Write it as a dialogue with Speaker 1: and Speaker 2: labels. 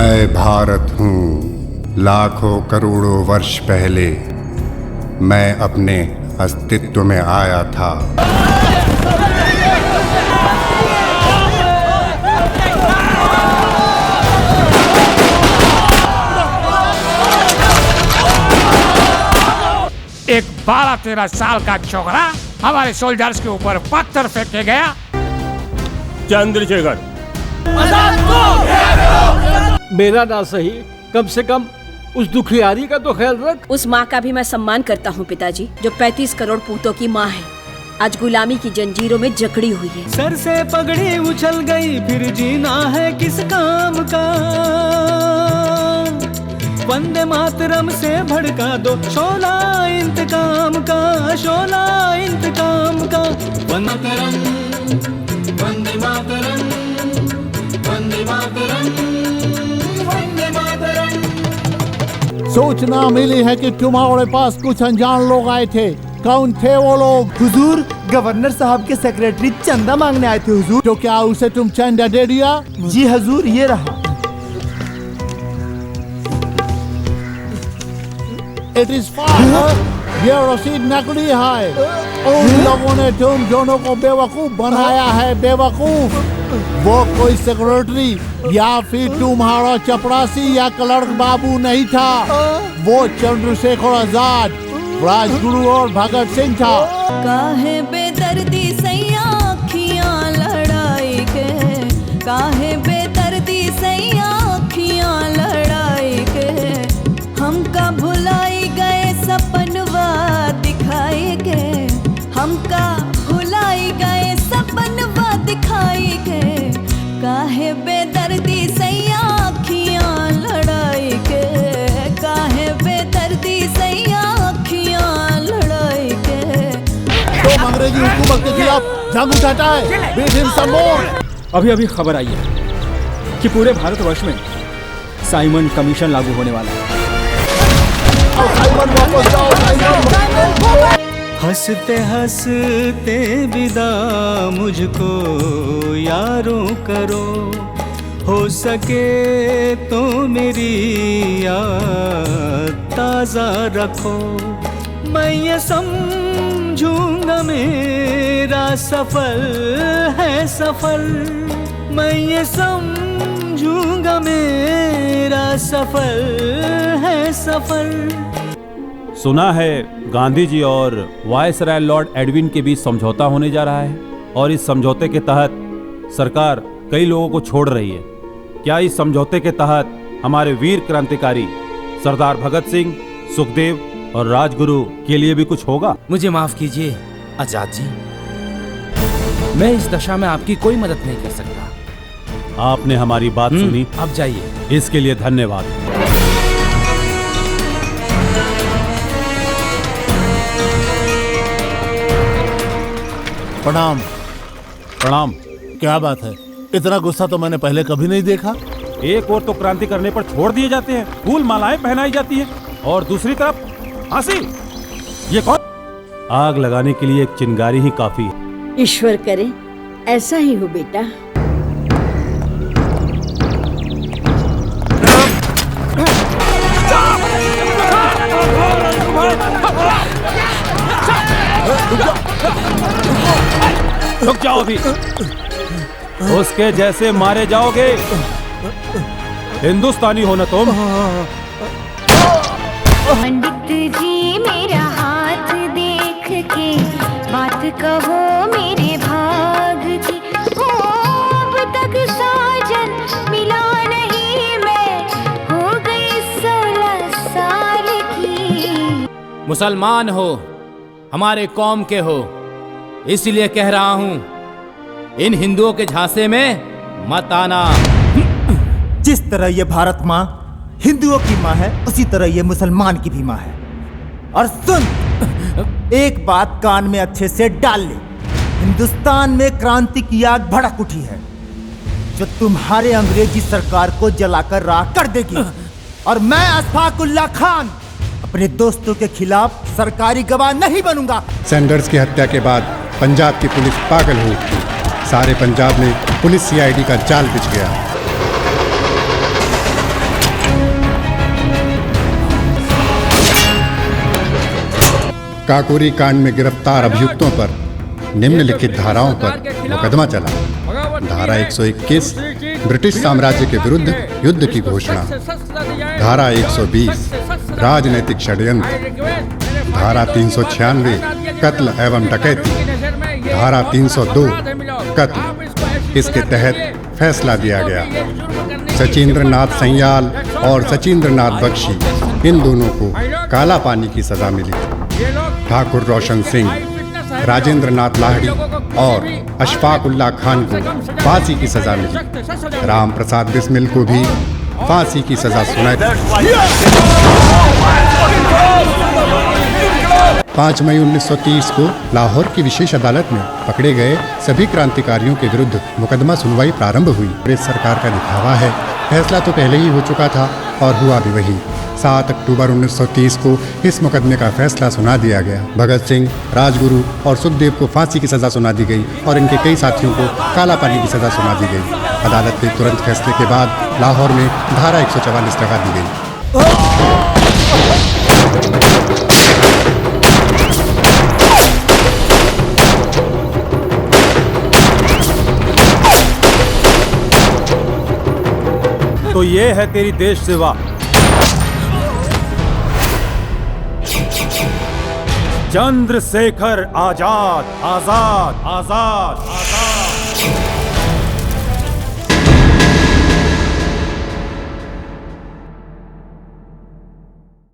Speaker 1: मैं भारत हूँ। लाखों करोड़ों वर्ष पहले मैं अपने अस्तित्व में आया था।
Speaker 2: एक 12-13 साल का छोकरा हमारे सोल्जर्स के ऊपर पत्थर फेंक के गया।
Speaker 3: चंद्रशेखर,
Speaker 4: मेरा ना सही, कम से कम उस दुखियारी का तो ख्याल रख।
Speaker 5: उस माँ का भी मैं सम्मान करता हूँ पिताजी, जो 35 करोड़ पूतों की माँ है, आज गुलामी की जंजीरों में जकड़ी हुई है।
Speaker 6: सर से पगड़ी उछल गई, फिर जीना है किस काम का। वंदे मातरम से भड़का दो शोला इंतकाम का, शोला इंतकाम का। वंदे मातरम, वंदे मातरम, वंदे मातरम।
Speaker 7: सूचना मिली है कि तुम्हारे पास कुछ अनजान लोग आए थे। कौन थे वो लोग?
Speaker 8: हुजूर, गवर्नर साहब के सेक्रेटरी चंदा मांगने आए थे हुजूर।
Speaker 7: तो क्या उसे तुम चंदा दे दिया?
Speaker 8: जी हुजूर, ये रहा।
Speaker 7: इट इज ये रसीद नकली है। उन लोगों ने तुम दोनों को बेवकूफ बनाया है, बेवकूफ। वो कोई सेक्रेटरी या फिर तुम्हारा चपरासी या क्लर्क बाबू नहीं था। वो चंद्रशेखर आजाद, राजगुरु और भगत सिंह था।
Speaker 9: काहे बेदर्दी सैया अखियां लड़ाई के, काहे बेदर्दी सैया अखियां लड़ाई के। हमका भुलाई गए सपनवा दिखाई के, हमका भुलाई गए सपनवा दिखाई के। काहे बेदर्दी सैया अखियां लड़ाई के, काहे बेदर्दी सैया अखियां लड़ाई के।
Speaker 7: तो अंग्रेजी हुकूमत के खिलाफ जंग उठाता है। Beat him some more।
Speaker 6: अभी खबर आई है कि पूरे भारतवर्ष में साइमन कमीशन लागू होने वाला है। हंसते हंसते विदा मुझको यारों करो, हो सके तो मेरी याद ताज़ा रखो। मैं ये समझूंगा मेरा सफल है सफल, मैं ये समझूंगा मेरा सफल है सफल।
Speaker 3: सुना है गांधी जी और वायसराय लॉर्ड एडविन के बीच समझौता होने जा रहा है और इस समझौते के तहत सरकार कई लोगों को छोड़ रही है। क्या इस समझौते के तहत हमारे वीर क्रांतिकारी सरदार भगत सिंह, सुखदेव और राजगुरु के लिए भी कुछ होगा?
Speaker 10: मुझे माफ कीजिए आजाद जी, मैं इस दशा में आपकी कोई मदद नहीं कर सकता।
Speaker 3: आपने हमारी बात सुनी,
Speaker 10: अब जाइए।
Speaker 3: इसके लिए धन्यवाद।
Speaker 7: प्रणाम।
Speaker 3: प्रणाम।
Speaker 7: क्या बात है, इतना गुस्सा तो मैंने पहले कभी नहीं देखा।
Speaker 3: एक ओर तो क्रांति करने पर छोड़ दिए जाते हैं, फूल मालाएं पहनाई जाती हैं, और दूसरी तरफ फांसी। ये कौन? आग लगाने के लिए एक चिंगारी ही काफी है।
Speaker 5: ईश्वर करे ऐसा ही हो बेटा।
Speaker 3: रुक जाओ अभी, उसके जैसे मारे जाओगे। हिंदुस्तानी हो ना तुम?
Speaker 9: पंडित जी मेरा हाथ देख के बात कहो मेरे भाग की। अब तक साजन मिला नहीं, मैं हो गई 16 साल की।
Speaker 10: मुसलमान हो, हमारे कौम के हो, इसलिए कह रहा हूं, इन हिंदुओं के झांसे में मत आना।
Speaker 8: जिस तरह ये भारत माँ हिंदुओं की माँ है, उसी तरह ये मुसलमान की भी माँ है। और सुन, एक बात कान में अच्छे से डाल ले। हिंदुस्तान में क्रांति की आग भड़क उठी है, जो तुम्हारे अंग्रेजी सरकार को जलाकर राख कर देगी। और मैं अशफाकुल्लाह खान अपने दोस्तों के खिलाफ सरकारी गवाह नहीं बनूंगा।
Speaker 1: सैंडर्स की हत्या के बाद पंजाब की पुलिस पागल हो उठी। सारे पंजाब में पुलिस CID का जाल बिछ गया। काकोरी कांड में गिरफ्तार अभियुक्तों पर निम्नलिखित धाराओं पर मुकदमा चला। धारा 121 ब्रिटिश साम्राज्य के विरुद्ध युद्ध की घोषणा। धारा 120 राजनैतिक षड्यंत्र। धारा 396 कत्ल एवं डकैती। धारा 302 कत्ल। इसके तहत फैसला दिया गया। सचिंद्र नाथ सैयाल और सचिंद्र नाथ बख्शी, इन दोनों को काला पानी की सजा मिली। ठाकुर रोशन सिंह, राजेंद्र नाथ लाहिड़ी और अशफाक उल्लाह खान को फांसी की सजा मिली। राम प्रसाद बिस्मिल को भी फांसी की सजा सुनाई। 5 मई 1930 को लाहौर की विशेष अदालत में पकड़े गए सभी क्रांतिकारियों के विरुद्ध मुकदमा सुनवाई प्रारंभ हुई। ब्रिटिश सरकार का दिखावा है, फैसला तो पहले ही हो चुका था और हुआ भी वही। 7 अक्टूबर 1930 को इस मुकदमे का फैसला सुना दिया गया। भगत सिंह, राजगुरु और सुखदेव को फांसी की सजा सुना दी गई और इनके कई साथियों को काला पानी की सजा सुना दी गई। अदालत के तुरंत फैसले के बाद लाहौर में धारा 144 लगा दी गई।
Speaker 3: तो ये है तेरी देश सेवा। चंद्रशेखर आजाद, आजाद, आजाद, आजाद।